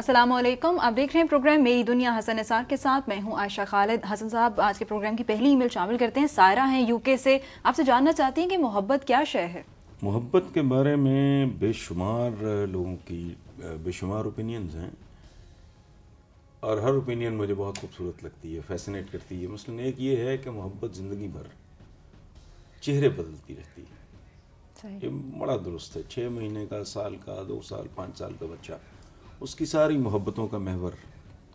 السلام علیکم، آپ دیکھ رہے ہیں پروگرام میری دنیا حسن نثار کے ساتھ، میں ہوں عائشہ خالد۔ حسن صاحب آج کے پروگرام کی پہلی ای میل شامل کرتے ہیں، سائرہ ہیں یو کے سے، آپ سے جاننا چاہتی ہیں کہ محبت کیا شے ہے؟ محبت کے بارے میں بے شمار لوگوں کی بے شمار اوپینینز ہیں، اور ہر اوپینین مجھے بہت خوبصورت لگتی ہے، فیسنیٹ کرتی ہے۔ مثلاً ایک یہ ہے کہ محبت زندگی بھر چہرے بدلتی رہتی ہے۔ یہ بڑا درست ہے۔ 6 مہینے کا، سال کا، 2 سال، 5 سال کا بچہ، اس کی ساری محبتوں کا محور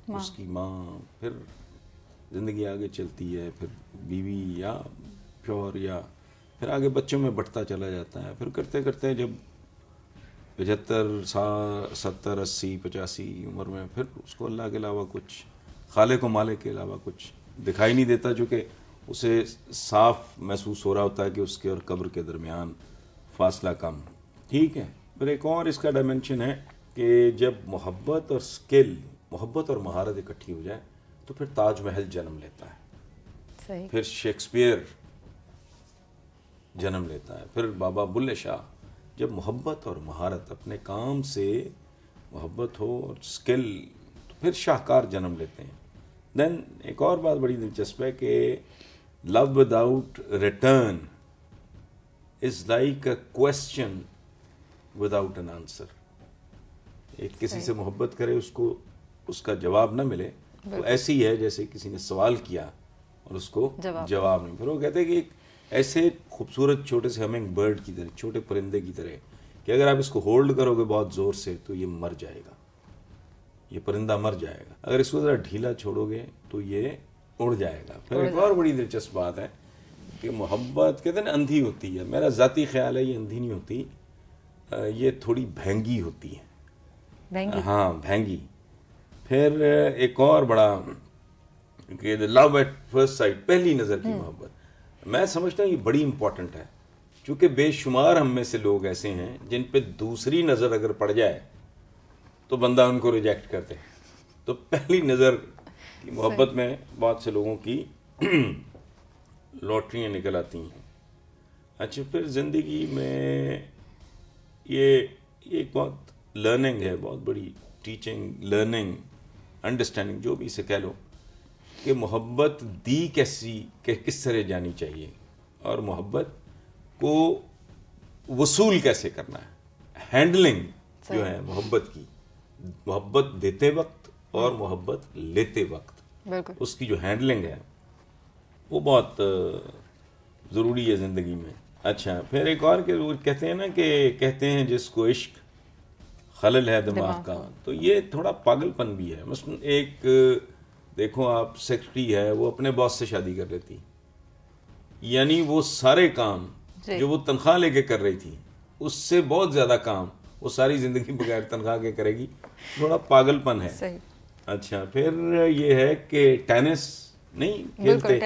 اس کی ماں، پھر زندگی آگے چلتی ہے، پھر بیوی یا شوہر، یا پھر آگے بچوں میں بڑھتا چلا جاتا ہے، پھر کرتے کرتے جب 75 سال، 70، 80، 85 عمر میں پھر اس کو اللہ کے علاوہ کچھ، خالق و مالک کے علاوہ کچھ دکھائی نہیں دیتا، چونکہ اسے صاف محسوس ہو رہا ہوتا ہے کہ اس کے اور قبر کے درمیان فاصلہ کم۔ ٹھیک ہے، پھر ایک اور اس کا ڈائمنشن ہے کہ جب محبت اور سکل، محبت اور مہارت اکٹھی ہو جائے تو پھر تاج محل جنم لیتا ہے، پھر شیکسپیئر جنم لیتا ہے، پھر بابا بلے شاہ۔ جب محبت اور مہارت، اپنے کام سے محبت ہو اور سکل، تو پھر شاہکار جنم لیتے ہیں۔ دین ایک اور بات بڑی دلچسپ ہے کہ love without return is like a question without an answer. ایک کسی سے محبت کرے، اس کو اس کا جواب نہ ملے تو ایسی ہی ہے جیسے کسی نے سوال کیا اور اس کو جواب نہیں۔ پھر وہ کہتے ہیں کہ ایک ایسے خوبصورت چھوٹے سے ہمنگ برڈ کی طرح، چھوٹے پرندے کی طرح، کہ اگر آپ اس کو ہولڈ کرو گے بہت زور سے تو یہ مر جائے گا، یہ پرندہ مر جائے گا۔ اگر اس کو ذرا ڈھیلا چھوڑو گے تو یہ اڑ جائے گا۔ پھر ایک اور بڑی دلچسپ بات ہے کہ محبت کہتے ہیں نا اندھی ہوتی ہے، میرا ذاتی خیال ہے یہ اندھی نہیں ہوتی، یہ تھوڑی بھینگی ہوتی ہے۔ ہاں، بھینگی۔ پھر ایک اور بڑا کہ لو ایٹ فرسٹ سائٹ، پہلی نظر کی محبت، میں سمجھتا ہوں یہ بڑی امپورٹنٹ ہے، چونکہ بے شمار ہم میں سے لوگ ایسے ہیں جن پہ دوسری نظر اگر پڑ جائے تو بندہ ان کو ریجیکٹ کرتے ہیں۔ تو پہلی نظر کی محبت میں بہت سے لوگوں کی لاٹریاں نکل آتی ہیں۔ اچھا، پھر زندگی میں یہ ایک بہت لرننگ ہے، بہت بڑی ٹیچنگ، لرننگ، انڈرسٹینڈنگ، جو بھی اسے کہہ لو، کہ محبت دی کیسی، کہ کس طرح جانی چاہیے، اور محبت کو وصول کیسے کرنا ہے، ہینڈلنگ جو ہے محبت کی، محبت دیتے وقت اور محبت لیتے وقت، اس کی جو ہینڈلنگ ہے وہ بہت ضروری ہے زندگی میں۔ اچھا، پھر ایک اور کہ وہ کہتے ہیں نا کہ کہتے ہیں جس کو عشق خلل ہے دماغ کا، تو یہ تھوڑا پاگل پن بھی ہے۔ مثلا ایک دیکھو آپ، سیکرٹری ہے، وہ اپنے باس سے شادی کر لیتی، یعنی وہ سارے کام جو وہ تنخواہ لے کے کر رہی تھی اس سے بہت زیادہ کام وہ ساری زندگی بغیر تنخواہ کے کرے گی، تھوڑا پاگل پن ہے۔ اچھا، پھر یہ ہے کہ ٹینس نہیں کھیلتے،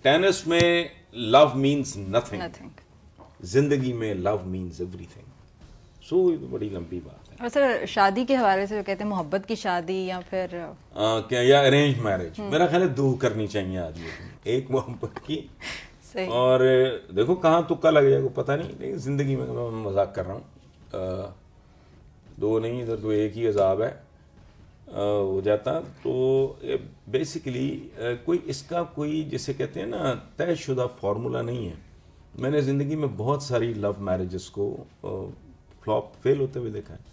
ٹینس میں لو مینز نتھنگ، زندگی میں لو مینز ایوری تھنگ۔ سو یہ بڑی لمبی بات ہے۔ اور سر شادی کے حوالے سے جو کہتے ہیں محبت کی شادی یا پھر یا ارینج میرج، میرا خیال ہے 2 کرنی چاہیے آدمی کو، ایک محبت کی، اور دیکھو کہاں تکا لگ جائے گا پتہ نہیں، لیکن زندگی میں میں مذاق کر رہا ہوں، 2 نہیں، ادھر تو ایک ہی عذاب ہے ہو جاتا۔ تو بیسیکلی کوئی اس کا کوئی جسے کہتے ہیں نا طے شدہ فارمولا نہیں ہے۔ میں نے زندگی میں بہت ساری لو میرجز کو فلاپ، فیل ہوتے ہوئے دیکھا ہے،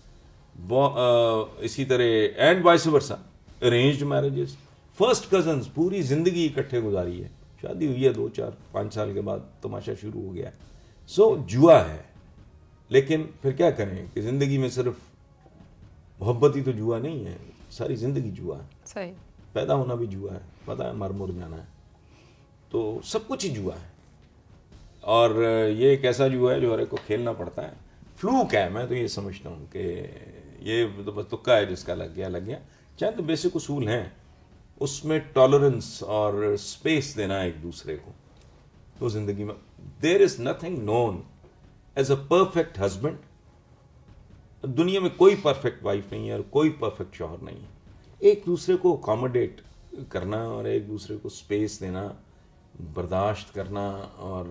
اسی طرح and vice versa, arranged marriages, first cousins, پوری زندگی اکٹھے گزاری ہے، شادی ہوئی ہے 2، 4، 5 سال کے بعد تماشا شروع ہو گیا۔ سو جوا ہے، لیکن پھر کیا کریں کہ زندگی میں صرف محبت ہی تو جوا نہیں ہے، ساری زندگی جوا ہے، پیدا ہونا بھی جوا ہے، پتہ ہے مر جانا ہے، تو سب کچھ ہی جوا ہے، اور یہ ایک ایسا جوا ہے جو ہر ایک کو کھیلنا پڑتا ہے۔ فلوک ہے، میں تو یہ سمجھتا ہوں کہ یہ تو بس تکا ہے، جس کا لگ گیا لگ گیا۔ چند بیسک اصول ہیں اس میں، ٹالرنس اور اسپیس دینا ایک دوسرے کو، تو زندگی میں there is nothing known as a perfect husband. دنیا میں کوئی پرفیکٹ وائف نہیں ہے اور کوئی پرفیکٹ شوہر نہیں ہے۔ ایک دوسرے کو اکاموڈیٹ کرنا اور ایک دوسرے کو اسپیس دینا، برداشت کرنا، اور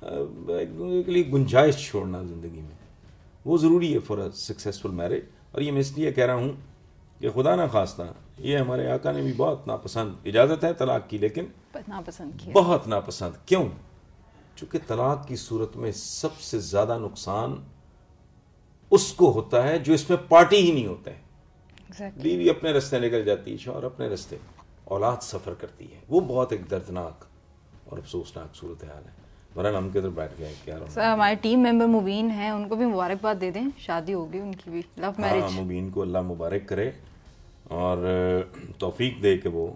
ایک دوسرے کے لیے گنجائش چھوڑنا زندگی میں، وہ ضروری ہے فار اے سکسیزفل میرج۔ اور یہ میں اس لیے کہہ رہا ہوں کہ خدا نہ خواستہ یہ ہمارے آقا نے بھی بہت ناپسند، اجازت ہے طلاق کی لیکن ناپسند کیا، بہت ناپسند. کیوں؟ چونکہ طلاق کی صورت میں سب سے زیادہ نقصان اس کو ہوتا ہے جو اس میں پارٹی ہی نہیں ہوتا ہے. بیوی اپنے رستے نکل جاتی ہے، شوہر اپنے رستے، اولاد سفر کرتی ہے. وہ بہت ایک دردناک اور افسوسناک صورتحال ہے. بہرحال ہم کدھر بیٹھ گئے کیا رہا سر؟ ہمارے ٹیم ممبر مبین ہیں، ان کو بھی مبارکباد دے دیں، شادی ہوگی ان کی بھی، لو میرج. ہاں، مبین کو اللہ مبارک کرے اور توفیق دے کہ وہ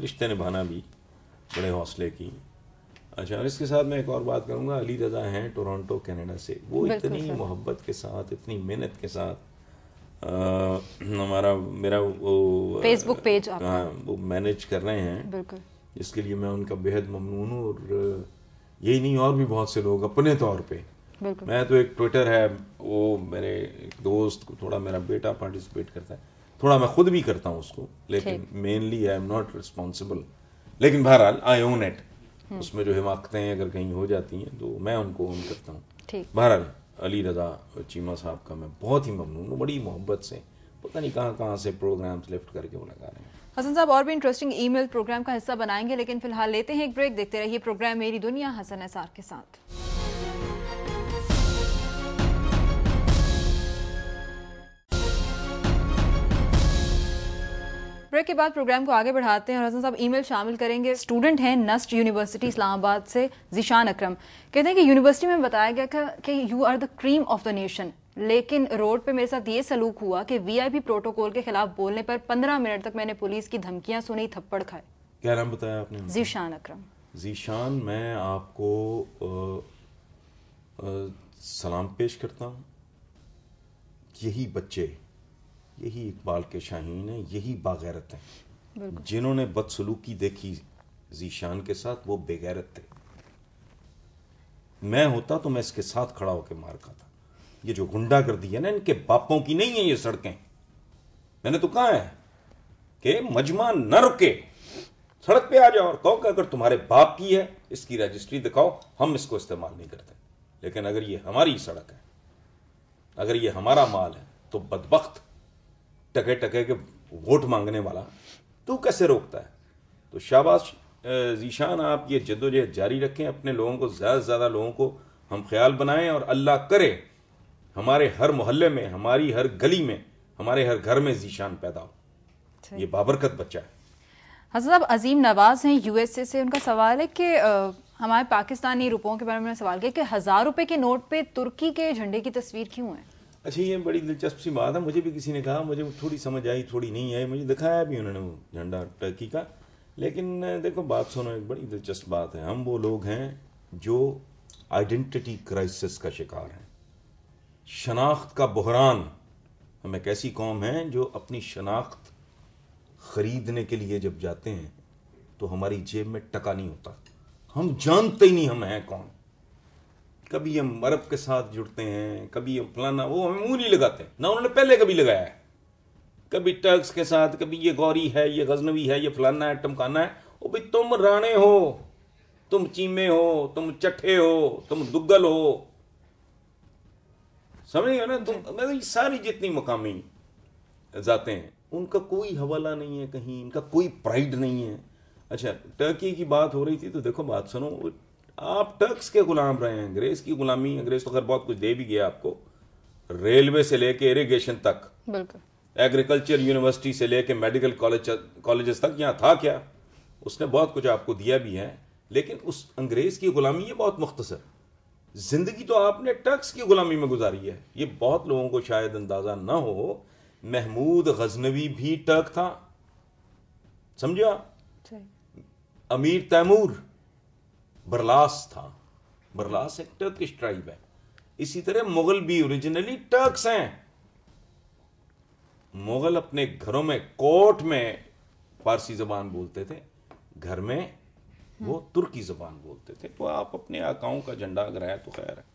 رشتے نبھانا بھی بڑے حوصلے کی. اچھا، اور اس کے ساتھ میں ایک اور بات کروں گا. علی رضا ہیں ٹورانٹو کینیڈا سے. وہ اتنی محبت کے ساتھ، اتنی محنت کے ساتھ میرا وہ فیس بک پیج وہ مینیج کر رہے ہیں، بالکل، جس کے لیے میں ان کا بےحد ممنون ہوں. اور یہی نہیں، اور بھی بہت سے لوگ اپنے طور پہ. میں تو ایک ٹویٹر ہے، وہ میرے ایک دوست کو، تھوڑا میرا بیٹا پارٹیسپیٹ کرتا ہے، تھوڑا میں خود بھی کرتا ہوں اس کو، لیکن mainly I am not responsible. لیکن بہرحال آئی اون اٹ. اس میں جو حماقتیں اگر کہیں ہو جاتی ہیں تو میں ان کو اون کرتا ہوں. بہرحال علی رضا چیمہ صاحب کا میں بہت ہی ممنون ہوں. بڑی محبت سے پتہ نہیں کہاں سے پروگرامز لفٹ کر کے وہ لگا رہے ہیں. حسن صاحب اور بھی انٹرسٹنگ ای میل پروگرام کا حصہ بنائیں گے، لیکن فی الحال لیتے ہیں ایک بریک. دیکھتے رہیے پروگرام میری دنیا حسن نثار کے ساتھ. بریک کے بعد پروگرام کو آگے بڑھاتے ہیں اور حسن صاحب ای میل شامل کریں گے. اسٹوڈنٹ ہیں نسٹ یونیورسٹی اسلام آباد سے ذیشان اکرم. کہتے ہیں کہ یونیورسٹی میں بتایا گیا کہ you are the cream of the nation, لیکن روڈ پہ میرے ساتھ یہ سلوک ہوا کہ وی آئی پی پروٹوکول کے خلاف بولنے پر 15 منٹ تک میں نے پولیس کی دھمکیاں سنی، تھپڑ کھائے. کیا نام بتایا آپ نے؟ ذیشان اکرم. ذیشان، میں آپ کو سلام پیش کرتا ہوں. یہی بچے، یہی اقبال کے شاہین ہیں، یہی باغیرت ہیں. جنہوں نے بدسلوکی دیکھی ذیشان کے ساتھ وہ بے غیرت تھے. میں ہوتا تو میں اس کے ساتھ کھڑا ہو کے مار کھاتا. یہ جو غنڈا گردی ہے نا، ان کے باپوں کی نہیں ہیں یہ سڑکیں. میں نے تو کہا ہے کہ مجمع نہ رکے، سڑک پہ آ جاؤ اور کہو کہ اگر تمہارے باپ کی ہے اس کی رجسٹری دکھاؤ، ہم اس کو استعمال نہیں کرتے. لیکن اگر یہ ہماری سڑک ہے، اگر یہ ہمارا مال ہے، تو بدبخت ٹکے ٹکے کے ووٹ مانگنے والا تو کیسے روکتا ہے؟ تو شاباش ذیشان، آپ یہ جدوجہد جاری رکھیں. اپنے لوگوں کو، زیادہ سے زیادہ لوگوں کو ہم خیال بنائیں، اور اللہ کرے ہمارے ہر محلے میں، ہماری ہر گلی میں، ہمارے ہر گھر میں ذیشان پیدا ہو. یہ بابرکت بچہ ہے. حسن صاحب عظیم نواز ہیں یو ایس اے سے. ان کا سوال ہے کہ ہمارے پاکستانی روپوں کے بارے میں سوال کیا کہ 1000 روپے کے نوٹ پہ ترکی کے جھنڈے کی تصویر کیوں ہے؟ اچھا، یہ بڑی دلچسپ سی بات ہے. مجھے بھی کسی نے کہا، مجھے تھوڑی سمجھ آئی تھوڑی نہیں آئی. مجھے دکھایا بھی انہوں نے وہ جھنڈا ٹرکی کا. لیکن دیکھو بات سنو، ایک بڑی دلچسپ بات ہے. ہم وہ لوگ ہیں جو آئیڈینٹی کرائسس کا شکار ہیں، شناخت کا بحران. ہم ایک ایسی قوم ہیں جو اپنی شناخت خریدنے کے لیے جب جاتے ہیں تو ہماری جیب میں ٹکا نہیں ہوتا. ہم جانتے ہی نہیں ہم ہیں کون. کبھی ہم عرب کے ساتھ جڑتے ہیں، کبھی ہم فلانا، وہ ہمیں منہ نہیں لگاتے، نہ انہوں نے پہلے کبھی لگایا ہے. کبھی ٹرکس کے ساتھ، کبھی یہ گوری ہے، یہ غزنوی ہے، یہ فلانا ہے، ٹمکانا ہے. وہ بھی تم رانے ہو، تم چیمے ہو، تم چٹھے ہو، تم دگل ہو. سمجھ گئے نا تم؟ ساری جتنی مقامی ذاتیں ہیں ان کا کوئی حوالہ نہیں ہے کہیں، ان کا کوئی پرائیڈ نہیں ہے. اچھا، ٹرکی کی بات ہو رہی تھی تو دیکھو بات سنو. آپ ٹرکس کے غلام رہے ہیں، انگریز کی غلامی. انگریز تو خیر بہت کچھ دے بھی گیا آپ کو، ریلوے سے لے کے اریگیشن تک، بالکل، ایگریکلچر یونیورسٹی سے لے کے میڈیکل کالجز تک. یہاں تھا کیا؟ اس نے بہت کچھ آپ کو دیا بھی ہے. لیکن اس انگریز کی غلامی یہ بہت مختصر زندگی تو آپ نے ٹرکس کی غلامی میں گزاری ہے. یہ بہت لوگوں کو شاید اندازہ نہ ہو. محمود غزنوی بھی ٹرک تھا، سمجھا؟ امیر تیمور برلاس تھا. برلاس ایک ٹرکش ٹرائب ہے. اسی طرح مغل بھی اوریجنلی ٹرکس ہیں. مغل اپنے گھروں میں، کورٹ میں فارسی زبان بولتے تھے، گھر میں وہ ترکی زبان بولتے تھے. تو آپ اپنے آقاؤں کا جھنڈا اگر ہے تو خیر ہے.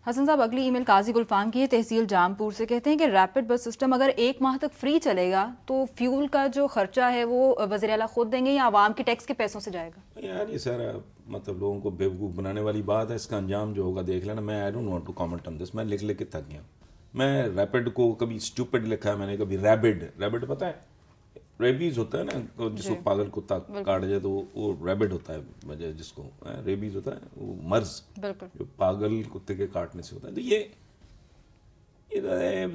حسن صاحب اگلی ای میل قاضی گلفام کی ہے، تحصیل جامپور سے. کہتے ہیں کہ ریپڈ بس سسٹم اگر 1 ماہ تک فری چلے گا تو فیول کا جو خرچہ ہے وہ وزیر اعلیٰ خود دیں گے یا عوام کے ٹیکس کے پیسوں سے جائے گا؟ یار یہ سارا مطلب لوگوں کو بیوقوف بنانے والی بات ہے. اس کا انجام جو ہوگا دیکھ لینا. میں I don't want to comment on this. میں لکھ کے تھک گیا. میں ریپڈ کو کبھی اسٹوپڈ لکھا ہے میں نے, کبھی ریبڈ پتہ ہے ریبیز ہوتا ہے نا جس کو پاگل کتا کاٹ جائے تو وہ ریبڈ ہوتا ہے, جس کو ریبیز ہوتا ہے وہ مرض جو پاگل کتے کے کاٹنے سے ہوتا ہے. تو یہ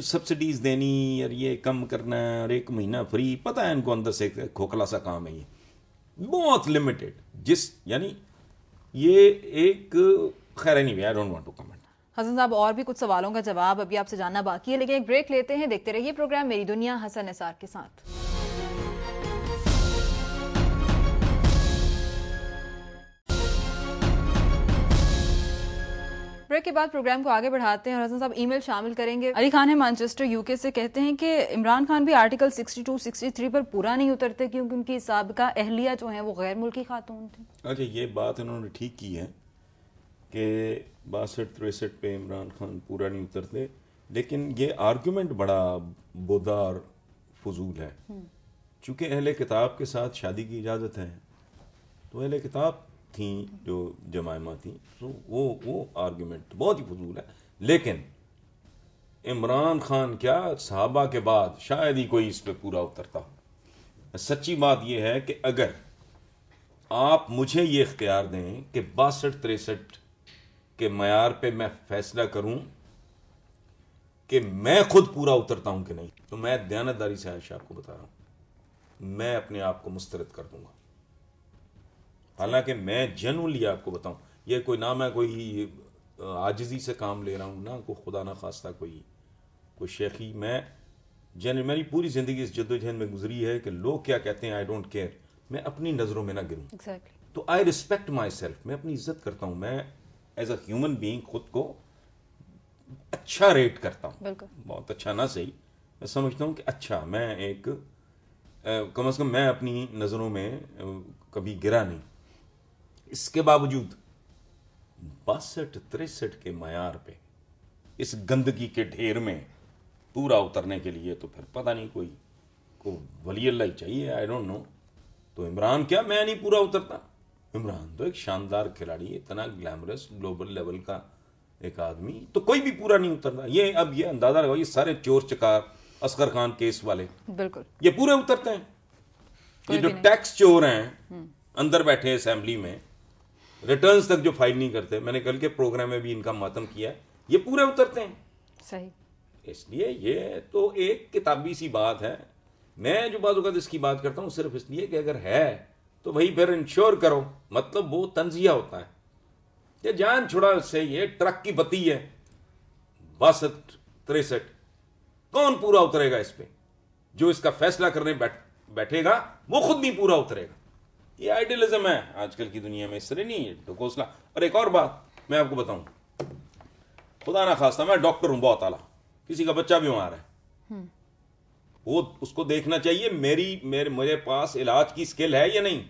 سبسڈیز دینی اور یہ کم کرنا اور 1 مہینہ فری, پتہ ہے ان کو اندر سے کھوکھلا سا کام ہے یہ بہت لمیٹڈ, یعنی یہ ایک خیر نہیں, I don't want to comment. Hasan sahib اور بھی کچھ سوالوں کا جواب ابھی آپ سے جاننا باقی ہے, لیکن ایک بریک لیتے ہیں. دیکھتے رہیے پروگرام میری دنیا حسن نثار کے ساتھ. بریک کے بعد پروگرام کو آگے بڑھاتے ہیں اور حسن صاحب ای میل شامل کریں گے. علی خان ہے مانچسٹر UK سے, کہتے ہیں کہ عمران خان بھی آرٹیکل 62 63 پر پورا نہیں اترتے کیونکہ ان کی سابقہ اہلیہ جو ہیں وہ غیر ملکی خاتون تھیں. اچھا, یہ بات انہوں نے ٹھیک کی ہے کہ 62-63 پہ عمران خان پورا نہیں اترتے, لیکن یہ آرگومنٹ بڑا بودا اور فضول ہے. چونکہ اہل کتاب کے ساتھ شادی کی اجازت ہے تو اہل کتاب تھیں جو جمائمہ تھیں, تو وہ آرگومنٹ بہت ہی فضول ہے. لیکن عمران خان کیا صحابہ کے بعد شاید ہی کوئی اس پہ پورا اترتا ہو. سچی بات یہ ہے کہ اگر آپ مجھے یہ اختیار دیں کہ 62-63 کے معیار پہ میں فیصلہ کروں کہ میں خود پورا اترتا ہوں کہ نہیں, تو میں دیانتداری سے عائشہ آپ کو بتا رہا ہوں میں اپنے آپ کو مسترد کر دوں گا. حالانکہ میں جنولی آپ کو بتاؤں, یہ کوئی نہ میں کوئی عاجزی سے کام لے رہا ہوں, نہ کوئی خدا نہ خواستہ کوئی شیخی. میں میری پوری زندگی اس جدوجہد میں گزری ہے کہ لوگ کیا کہتے ہیں آئی ڈونٹ کیئر, میں اپنی نظروں میں نہ گروں. تو آئی ریسپیکٹ مائی سیلف, میں اپنی عزت کرتا ہوں, میں ایز اے ہیومن بینگ خود کو اچھا ریٹ کرتا ہوں. بہت اچھا نہ صحیح, میں سمجھتا ہوں کہ اچھا میں ایک کم از کم میں اپنی نظروں میں کبھی گرا نہیں. اس کے باوجود 62-63 کے معیار پہ اس گندگی کے ڈھیر میں پورا اترنے کے لیے تو پھر پتہ نہیں کوئی ولی اللہ ہی چاہیے, آئی ڈونٹ نو. تو عمران کیا میں نہیں پورا اترتا؟ عمران تو ایک شاندار کھلاڑی, اتنا گلیمرس گلوبل لیول کا ایک آدمی, تو کوئی بھی پورا نہیں اترتا. اب یہ اندازہ لگاؤ, یہ سارے چور چکار اصغر خان کیس والے بالکل یہ پورے اترتے ہیں. یہ جو ٹیکس چور ہیں اندر بیٹھے اسمبلی میں, ریٹرنز تک جو فائل نہیں کرتے, میں نے کل کے پروگرام میں بھی ان کا ماتم کیا, یہ پورے اترتے ہیں. صحیح. اس لیے یہ تو ایک کتابی سی بات ہے. میں جو بعض اوقات اس کی بات کرتا ہوں صرف اس لیے کہ اگر ہے تو وہی پھر انشور کرو, مطلب وہ تنزیہ ہوتا ہے کہ جان چھڑا اس سے, یہ ٹرک کی بتی ہے 62-63, کون پورا اترے گا اس پہ؟ جو اس کا فیصلہ کرنے بیٹھے گا وہ خود نہیں پورا اترے گا. یہ آئیڈیلزم ہے آج کل کی دنیا میں, اس طرح نہیں ہے ڈھکوسلا. اور ایک اور بات میں آپ کو بتاؤں, خدا نہ خواستہ میں ڈاکٹر ہوں بہت اعلیٰ, کسی کا بچہ بیمار ہے, وہ اس کو دیکھنا چاہیے میرے پاس علاج کی اسکل ہے یا نہیں.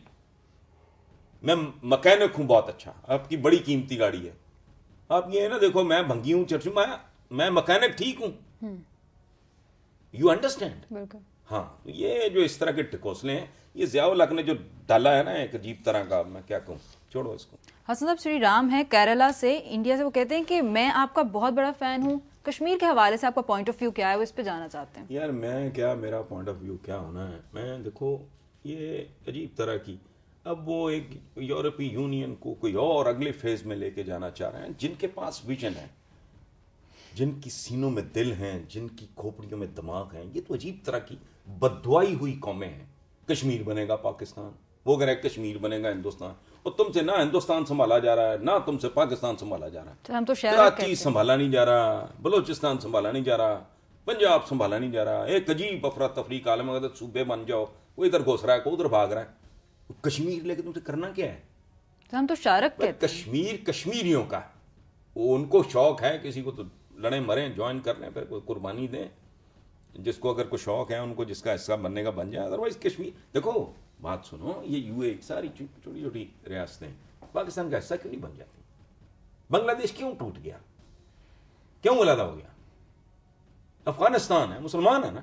میں مکینک ہوں بہت اچھا, آپ کی بڑی قیمتی گاڑی ہے, آپ یہ نہ دیکھو میں بھنگی ہوں چرچوں, میں مکینک ٹھیک ہوں. You understand? ہاں, یہ جو اس طرح کے ٹکوسلے ہیں, یہ ضیاء الحق نے جو ڈالا ہے نا ایک عجیب طرح کا, میں کیا کہوں, چھوڑو اس کو. حسن صاحب شری رام ہے کیرلا سے, انڈیا سے, وہ کہتے ہیں کہ میں آپ کا بہت بڑا فین ہوں, کشمیر کے حوالے سے آپ کا پوائنٹ آف ویو کیا ہے, وہ اس پہ جانا چاہتے ہیں. یار میں کیا, میرا پوائنٹ آف ویو کیا ہونا ہے, میں دیکھو یہ عجیب طرح کی, اب وہ ایک یورپی یونین کو کوئی اور اگلے فیز میں لے کے جانا چاہ رہے ہیں, جن کے پاس ویژن ہے, جن کی سینوں میں دل ہیں, جن کی کھوپڑیوں میں دماغ ہیں. یہ تو عجیب طرح کی بددعائی ہوئی قومیں ہیں. کشمیر بنے گا پاکستان, وہ کہہ رہے کشمیر بنے گا ہندوستان, اور تم سے نہ ہندوستان سنبھالا جا رہا ہے نہ تم سے پاکستان سنبھالا جا رہا ہے. ہم تو کراچی سنبھالا نہیں جا رہا, بلوچستان سنبھالا نہیں جا رہا, پنجاب سنبھالا نہیں جا رہا. ایک عجیب افراتفری کا عالم, اگر صوبے بن جاؤ, وہ ادھر گھس رہا ہے, کو ادھر بھاگ رہا ہے. کشمیر لے کے تم سے کرنا کیا ہے؟ ہم تو شارک کہتے ہیں. کشمیر کشمیریوں کا, وہ ان کو شوق ہے, کسی کو تو لڑیں مریں, جوائن کر لیں, پھر کوئی قربانی دیں, جس کو اگر کوئی شوق ہے ان کو, جس کا حصہ بننے کا بن جائے. ادروائز کشمیر, دیکھو بات سنو, یہ یو اے ساری چھوٹی چھوٹی ریاستیں پاکستان کا حصہ کیوں نہیں بن جاتی؟ بنگلہ دیش کیوں ٹوٹ گیا, کیوں علیحدہ ہو گیا؟ افغانستان ہے, مسلمان ہے نا,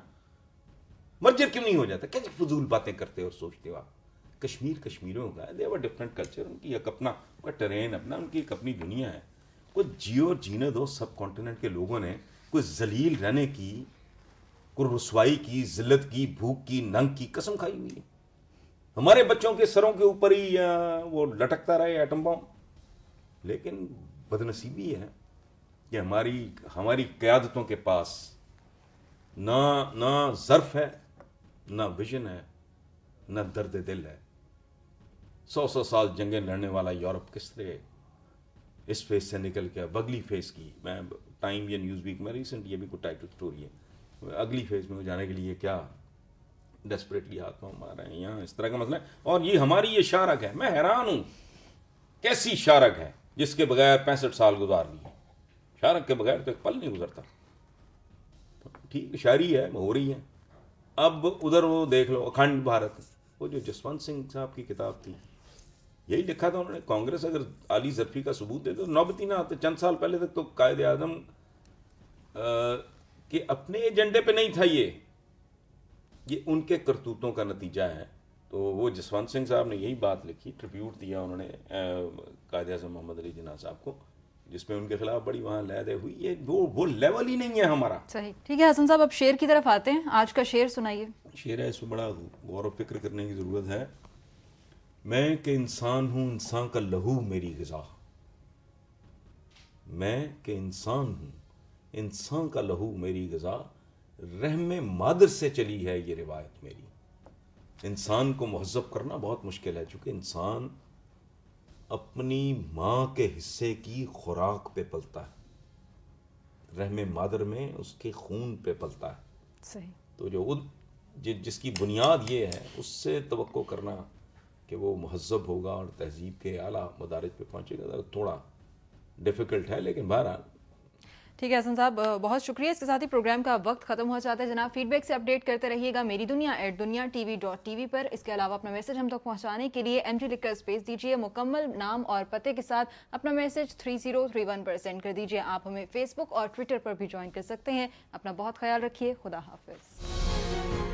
مرجر کیوں نہیں ہو جاتا؟ کیسے فضول باتیں کرتے اور سوچتے ہو آپ؟ کشمیر کشمیریوں کا ہے, they have a different culture, ان کی ایک اپنا ٹرین اپنا, ان کی ایک اپنی دنیا ہے. کوئی جیو اور جینے دو. سب کانٹیننٹ کے لوگوں نے کوئی ذلیل رہنے کی، کوئی رسوائی کی، ذلت کی، بھوک کی، ننگ کی قسم کھائی ہوئی ہے. ہمارے بچوں کے سروں کے اوپر ہی وہ لٹکتا رہے ایٹم بم. لیکن بدنصیبی ہے کہ ہماری قیادتوں کے پاس نہ ظرف ہے، نہ ویژن ہے، نہ درد دل ہے. 100 سال جنگیں لڑنے والا یورپ کس طرح اس فیس سے نکل کے اب اگلی فیس کی، میں ٹائم یا نیوز ویک میں ریسنٹ یہ بھی کوئی ٹائٹل سٹوری ہے، اگلی فیز میں جانے کے لیے کیا ڈیسپریٹلی ہاتھ میں مار رہے ہیں. یہاں اس طرح کا مسئلہ ہے. اور یہ ہماری یہ شارک ہے. میں حیران ہوں کیسی شارک ہے جس کے بغیر 65 سال گزار لیے. شارک کے بغیر تو ایک پل نہیں گزرتا. ٹھیک شاعری ہے، ہو رہی ہے. اب ادھر وہ دیکھ لو اکھنڈ بھارت، وہ جو جسونت سنگھ صاحب کی کتاب تھی، یہی لکھا تھا انہوں نے. کانگریس اگر عالی ظرفی کا ثبوت دے تو نوبتی نہ آتے. چند سال پہلے تک تو قائد اعظم کہ اپنے ایجنڈے پہ نہیں تھا. یہ ان کے کرتوتوں کا نتیجہ ہے. تو وہ جسونت سنگھ صاحب نے یہی بات لکھی، ٹریبیوٹ دیا انہوں نے قائد اعظم محمد علی جناح صاحب کو، جس میں ان کے خلاف بڑی وہاں لہدے ہوئی. یہ وہ لیول ہی نہیں ہے ہمارا. صحیح. ٹھیک ہے حسن صاحب، اب شعر کی طرف آتے ہیں. آج کا شعر سنائیے. شعر ہے، اس میں بڑا غور و فکر کرنے کی ضرورت ہے. میں کہ انسان ہوں، انسان کا لہو میری غذا. میں کہ انسان ہوں، انسان کا لہو میری غذا. رحم مادر سے چلی ہے یہ روایت میری. انسان کو مہذب کرنا بہت مشکل ہے، چونکہ انسان اپنی ماں کے حصے کی خوراک پہ پلتا ہے. رحم مادر میں اس کے خون پہ پلتا ہے. صحیح. تو جس کی بنیاد یہ ہے، اس سے توقع کرنا کہ وہ مہذب ہوگا اور تہذیب کے اعلیٰ مدارج پہ پہنچے گا تھوڑا ڈیفیکلٹ ہے. لیکن بہرحال ٹھیک ہے حسن صاحب، بہت شکریہ. اس کے ساتھ ہی پروگرام کا وقت ختم ہو جاتا ہے. جناب فیڈ بیک سے اپڈیٹ کرتے رہیے گا میری دنیا @duniatv.tv پر. اس کے علاوہ اپنا میسج ہم تک پہنچانے کے لیے MG لکھ کر اسپیس دیجیے. مکمل نام اور پتے کے ساتھ اپنا میسج 3031 پر سینڈ کر دیجیے. آپ ہمیں فیس بک اور ٹویٹر پر بھی جوائن کر سکتے ہیں. اپنا بہت خیال رکھیے. خدا حافظ.